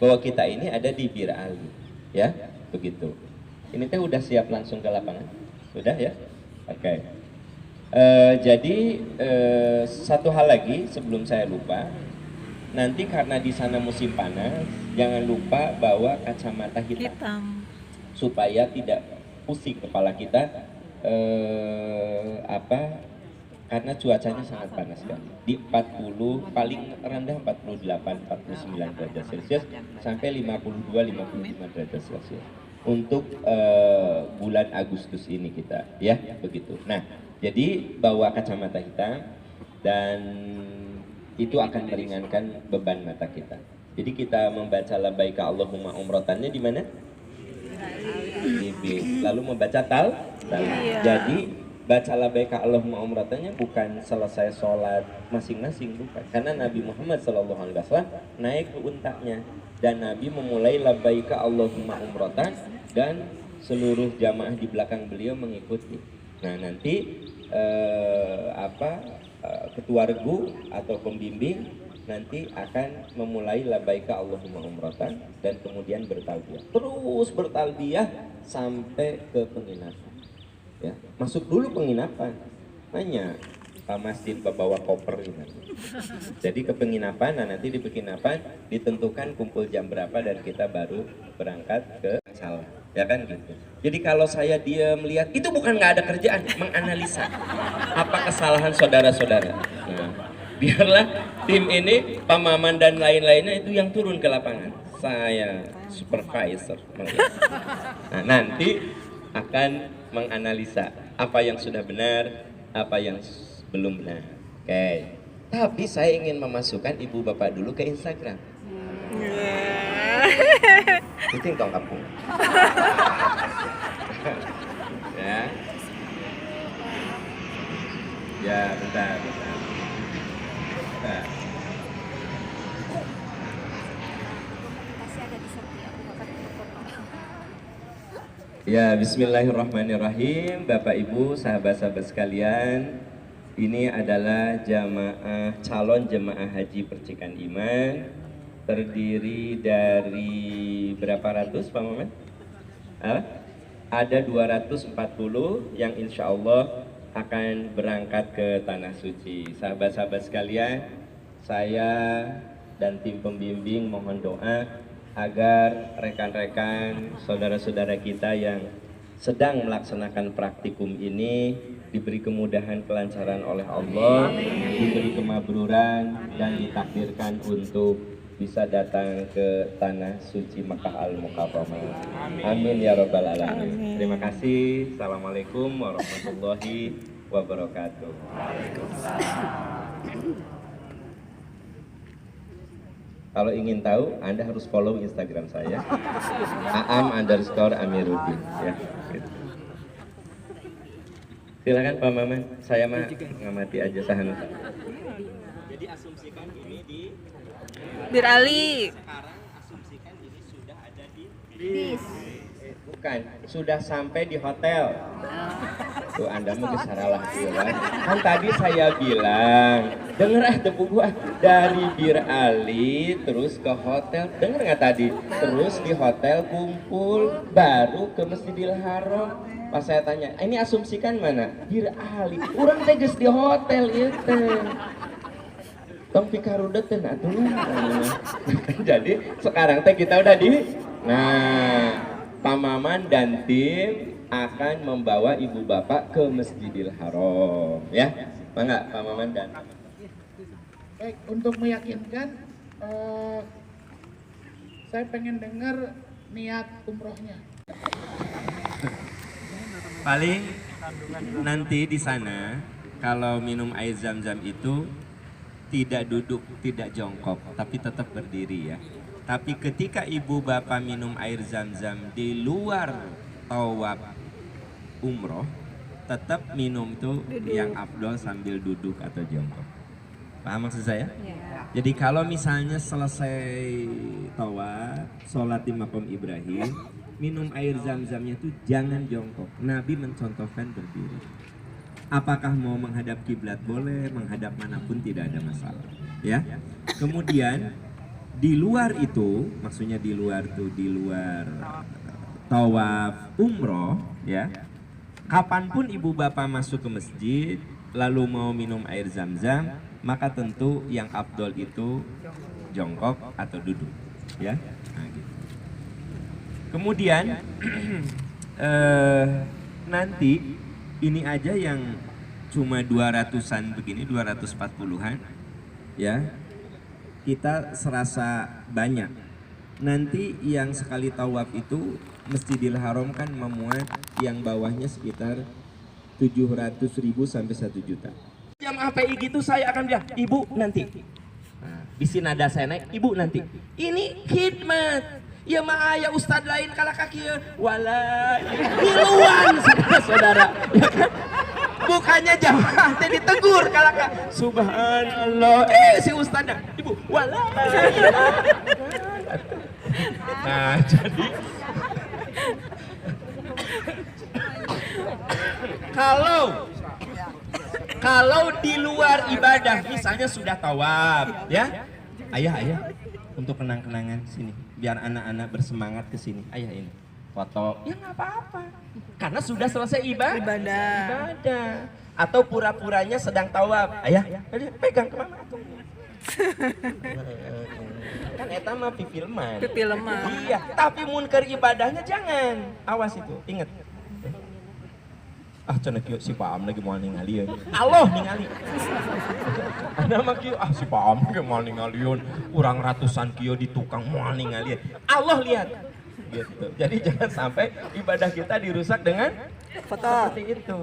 bahwa kita ini ada di Bir Ali, ya, begitu. Ini teh udah siap langsung ke lapangan, sudah ya? Oke. Jadi satu hal lagi sebelum saya lupa, nanti karena di sana musim panas, jangan lupa bawa kacamata hitam. Supaya tidak pusing kepala kita, karena cuacanya sangat panas sekali. Di 40, paling rendah 48-49 derajat Celcius sampai 52-55 derajat Celcius untuk bulan Agustus ini kita, ya, begitu. Nah, jadi bawa kacamata hitam dan itu akan meringankan beban mata kita. Jadi kita membaca labbaika Allahumma umrotannya di mana? Lalu membaca jadi baca labbaika Allahumma umrotannya bukan selesai sholat masing-masing, bukan, karena Nabi Muhammad SAW naik ke untanya dan Nabi memulai labbaika Allahumma umrotan dan seluruh jamaah di belakang beliau mengikuti. Nah, nanti ketua regu atau pembimbing nanti akan memulai labbaika Allahumma umrotan dan kemudian bertalbiyah, terus bertalbiyah sampai ke penginapan, ya. Masuk dulu penginapan, nanya Pak Masjid bawa koper gitu. Jadi ke penginapan, nah nanti di penginapan ditentukan kumpul jam berapa dan kita baru berangkat ke salah, ya kan gitu. Jadi kalau saya diam melihat, itu bukan nggak ada kerjaan, menganalisa apa kesalahan saudara-saudara. Nah, biarlah tim ini, Pak Maman dan lain-lainnya itu yang turun ke lapangan. Saya supervisor. Nah, nanti akan menganalisa apa yang sudah benar, apa yang belum benar. Oke. Tapi saya ingin memasukkan ibu bapak dulu ke Instagram. Itu tong kampung. Ya. Ya, bentar. Ya, bismillahirrahmanirrahim. Bapak Ibu, sahabat-sahabat sekalian, ini adalah calon jemaah haji Percikan Iman, terdiri dari berapa ratus, Pak Maman? Ada 240 yang insya Allah akan berangkat ke Tanah Suci. Sahabat-sahabat sekalian, saya dan tim pembimbing mohon doa agar rekan-rekan, saudara-saudara kita yang sedang melaksanakan praktikum ini diberi kemudahan, kelancaran oleh Allah, diberi kemakburan dan ditakdirkan untuk bisa datang ke Tanah Suci Makkah Al-Mukarramah. Amin ya rabbal alamin. Terima kasih. Assalamualaikum warahmatullahi wabarakatuh. Kalau ingin tahu, Anda harus follow Instagram saya, @am_amiruddin. Ya. Silakan Pak Maman, saya mah ngamati aja sahana. Jadi asumsikan ini di Bir Ali. Sekarang asumsikan ini sudah ada di bis. Bukan, sudah sampai di hotel. Tuh Anda mau kesaralah bilang. Kan tadi saya bilang, denger tepu gua dari Bir Ali terus ke hotel. Denger nggak tadi? Terus di hotel kumpul, baru ke Masjidil Haram. Pas saya tanya, ini asumsikan mana? Bir Ali. Urang teh geus di hotel ieu teh. Tong pikarudeun atuh. Jadi sekarang teh kita udah di. Nah, Pak Maman dan tim akan membawa ibu bapak ke Masjidil Haram, ya. Mangga Pak Maman dan. Baik, untuk meyakinkan, saya pengen dengar niat umrohnya. Paling nanti di sana kalau minum air zam-zam itu tidak duduk, tidak jongkok, tapi tetap berdiri, ya. Tapi ketika ibu bapak minum air zam-zam di luar tawaf umroh, tetap minum tuh yang afdol sambil duduk atau jongkok. Paham maksud saya? Ya. Jadi kalau misalnya selesai tawaf, sholat di Maqam Ibrahim, minum air zam-zamnya tuh jangan jongkok. Nabi mencontohkan berdiri. Apakah mau menghadap kiblat boleh, menghadap manapun tidak ada masalah. Ya. Kemudian di luar itu, maksudnya di luar tawaf umroh ya, kapanpun ibu bapak masuk ke masjid lalu mau minum air zam-zam, maka tentu yang afdol itu jongkok atau duduk ya. Nah, gitu. Kemudian nanti ini aja yang cuma 200-an begini, 240-an ya, kita serasa banyak. Nanti yang sekali tawaf itu Masjidil Haram kan memuat yang bawahnya sekitar 700.000 sampai 1 juta. Jamaah PI gitu saya akan bilang, ibu nanti. Nah, bisi nada saya naik, ibu nanti. Ini khidmat. Ya mah ya ustad lain kalah kaki wala miluan saudara-saudara. Bukannya jamaah teh ditegur kalah kak. Subhanallah. Si ustadnya, ibu wala. Nah, jadi kalau di luar ibadah, misalnya sudah tawaf, ya, ayah, untuk kenang-kenangan sini, biar anak-anak bersemangat ke sini, ayah ini foto, ya nggak apa-apa, karena sudah selesai ibadah, atau pura-puranya sedang tawaf, ayah, pegang kemana tuh? Kan eta mah pipilman. Iya, tapi mun keur ibadahnya jangan. Awas itu, ingat. Ah cenah kieu si Paam lagi moal ningalieun. Allah ningali. Anda mah kieu si Paam ge moal ningalieun. Urang ratusan kieu di tukang moal ningalieun. Allah lihat. Gitu. Jadi jangan sampai ibadah kita dirusak dengan foto seperti itu.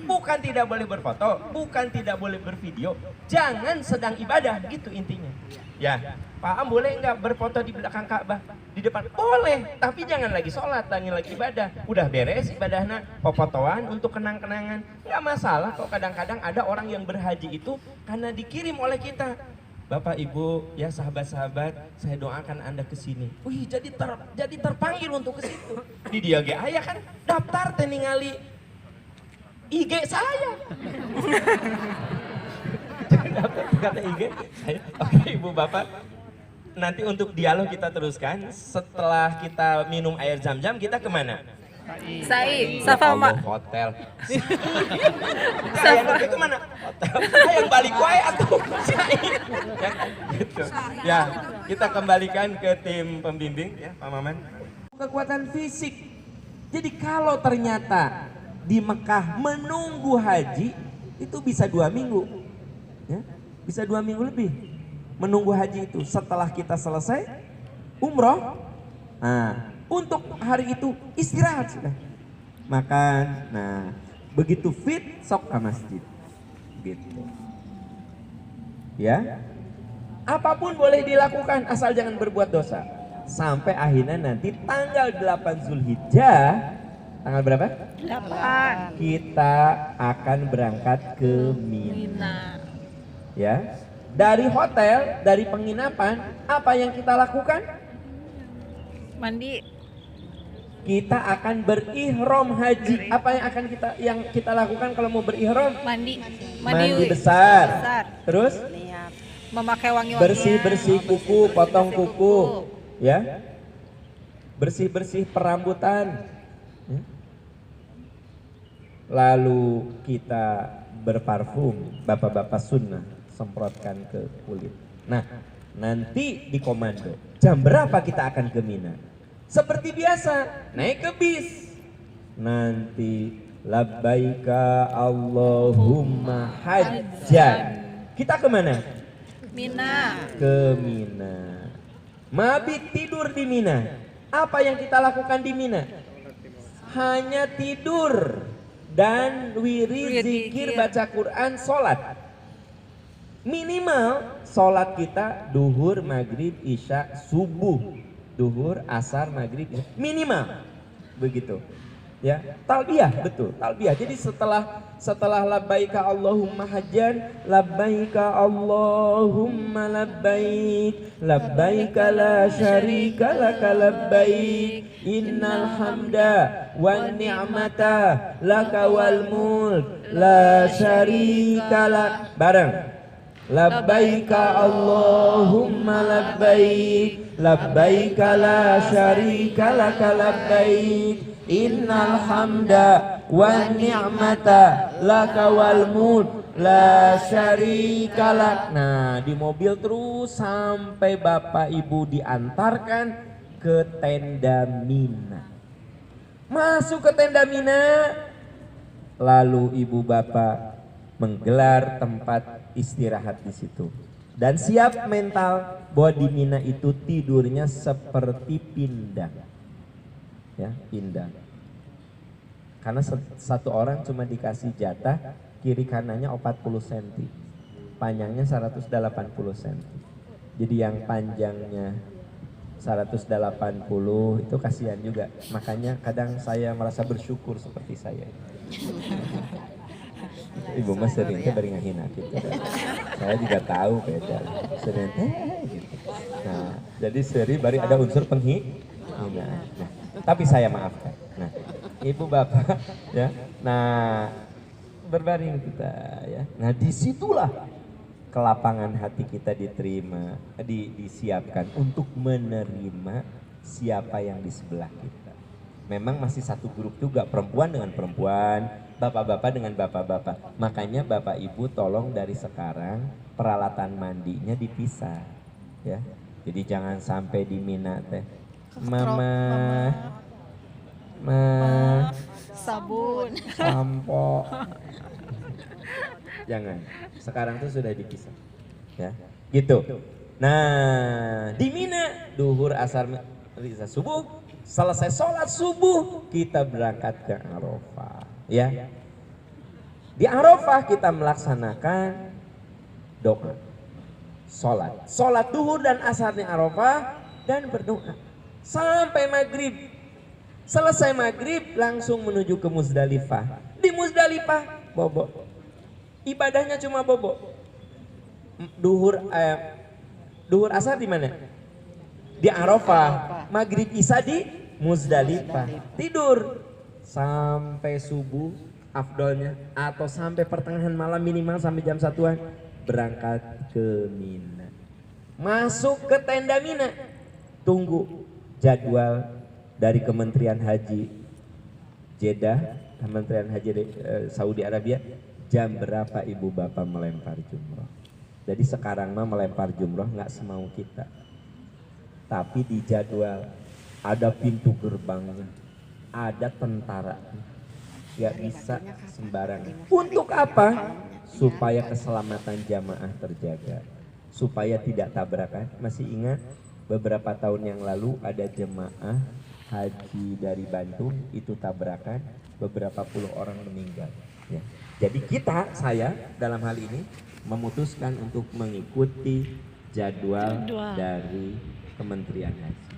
Bukan tidak boleh berfoto, bukan tidak boleh bervideo, jangan sedang ibadah, gitu intinya. Ya, Pak Am boleh nggak berfoto di belakang Ka'bah? Di depan boleh, tapi jangan lagi sholat, lagi ibadah. Udah beres ibadahnya, fotoan untuk kenang-kenangan, nggak masalah kok. Kadang-kadang ada orang yang berhaji itu karena dikirim oleh kita. Bapak Ibu, ya sahabat-sahabat, saya doakan Anda ke sini. Wih, jadi terpanggil untuk ke situ. Di dia ge aya kan daftar teh ningali IG saya. Daftar kata IG saya. Oke, Ibu Bapak. Nanti untuk dialog kita teruskan. Setelah kita minum air zam-zam, kita kemana? Sai, Safa mak. Hotel. Saya nanti kemana? Hotel. Yang balik wae atuh. Sai. Gitu. Ya, kita kembalikan ke tim pembimbing ya, Pak Maman. Kekuatan fisik. Jadi kalau ternyata di Mekah menunggu haji itu bisa 2 minggu. Ya, bisa 2 minggu lebih. Menunggu haji itu setelah kita selesai umroh. Nah, untuk hari itu istirahat sudah, makan. Nah, begitu fit sok ke masjid, gitu. Ya, apapun boleh dilakukan asal jangan berbuat dosa. Sampai akhirnya nanti tanggal 8 Zulhijjah, tanggal berapa? 8. Kita akan berangkat ke Mina. Ya, dari hotel, dari penginapan, apa yang kita lakukan? Mandi. Kita akan berihram haji. Apa yang kita lakukan kalau mau berihram? Mandi besar. Terus memakai wangi-wangian. Bersih kuku, potong kuku, ya. Bersih perambutan. Ya. Lalu kita berparfum, bapak-bapak sunnah, semprotkan ke kulit. Nah, nanti di komando. Jam berapa kita akan ke Mina? Seperti biasa, naik ke bis. Nanti labbaika Allahumma hajjan. Kita kemana? Mina. Ke Mina. Mabit tidur di Mina. Apa yang kita lakukan di Mina? Hanya tidur dan wirid, zikir, baca Quran, sholat. Minimal sholat kita duhur, maghrib, isya, subuh. Duhur, asar, maghrib, minimal begitu. Ya, talbiyah, betul, talbiyah. Jadi setelah labbaika Allahumma hajjan, labbaika Allahumma labbaik, labbaika la syarika laka labbaik, innal hamda wan ni'mata laka wal mulk la syarika lak. Bareng. Labbaika Allahumma labbaik, labbaika la syarika laka labbaik, innal hamda wan ni'mata laka wal mulk la syarika lak. Nah, di mobil terus sampai bapak ibu diantarkan ke tenda Mina. Masuk ke tenda Mina, lalu ibu bapak menggelar tempat istirahat di situ dan siap mental bahwa di Mina itu tidurnya seperti pindang, ya pindang. Karena satu orang cuma dikasih jatah kiri kanannya 40 cm, panjangnya 180 cm. Jadi yang panjangnya 180 itu kasihan juga. Makanya kadang saya merasa bersyukur seperti saya. Ibu mas sering beri ngahina gitu. Saya juga tahu beda. Sering gitu. Nah, jadi seri bari ada unsur penghina. Nah, tapi saya maafkan. Nah, ibu bapak ya. Nah, berbaring kita ya. Nah, disitulah kelapangan hati kita diterima, disiapkan untuk menerima siapa yang di sebelah kita. Memang masih satu grup juga, perempuan dengan perempuan, bapak-bapak dengan bapak-bapak. Makanya bapak ibu tolong dari sekarang peralatan mandinya dipisah ya. Jadi jangan sampai di Mina teh mama sabun, sampo. Jangan. Sekarang tuh sudah dipisah. Ya. Gitu. Nah, di Mina duhur, asar, isya, subuh. Selesai sholat subuh kita berangkat ke Arafah, ya. Di Arafah kita melaksanakan doa, sholat duhur dan asar di Arafah dan berdoa sampai maghrib. Selesai maghrib langsung menuju ke Muzdalifah. Di Muzdalifah bobo, ibadahnya cuma bobo. Duhur asar di mana? Di Arafah. Maghrib isya di Muzdalifah, tidur sampai subuh afdolnya, atau sampai pertengahan malam minimal sampai jam 1-an berangkat ke Mina. Masuk ke tenda Mina, tunggu jadwal dari Kementerian Haji Jeddah, Kementerian Haji Saudi Arabia, jam berapa ibu bapak melempar jumroh. Jadi sekarang mah melempar jumroh nggak semau kita, tapi di jadwal. Ada pintu gerbangnya, ada tentara, gak bisa sembarangan. Untuk apa? Supaya keselamatan jamaah terjaga, supaya tidak tabrakan. Masih ingat beberapa tahun yang lalu ada jemaah haji dari Bandung itu tabrakan, beberapa puluh orang meninggal. Ya. Jadi saya dalam hal ini memutuskan untuk mengikuti jadwal dari Kementerian Haji.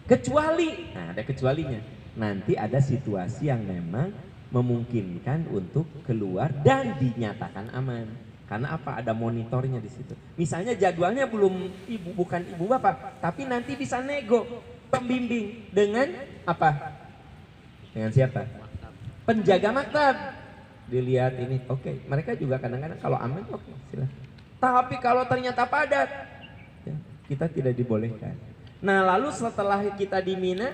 Kecuali, nah ada kecualinya, nanti ada situasi yang memang memungkinkan untuk keluar dan dinyatakan aman. Karena apa? Ada monitornya di situ. Misalnya jadwalnya bukan ibu bapak, tapi nanti bisa nego pembimbing dengan apa? Dengan siapa? Penjaga maktab. Dilihat ini, oke. Mereka juga kadang-kadang kalau aman, oke, silahkan. Tapi kalau ternyata padat, ya, kita tidak dibolehkan. Nah, lalu setelah kita di Mina,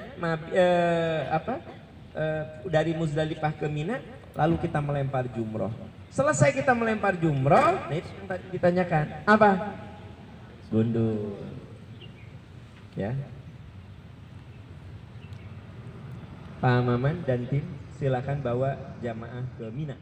dari Muzdalifah ke Mina, lalu kita melempar jumroh. Selesai kita melempar jumroh, nah itu yang tadi ditanyakan, apa? Gundul, ya. Pak Maman dan tim silakan bawa jamaah ke Mina.